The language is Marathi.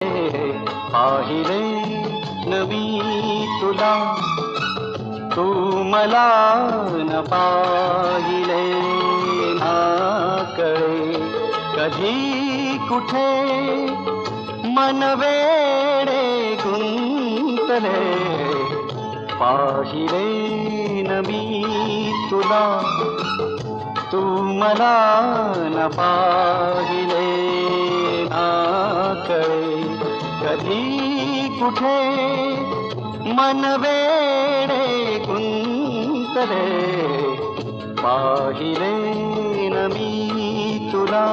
पाहिले न मी तुला, तू मला न पाहिले ना कळे कधी कुठे मन वेडे गुंतले. पाहिले न मी तुला, तू मला न पाहिले ना कळे कधी कुठे मन वेडे गुंतले. पाहिले न मी तुला.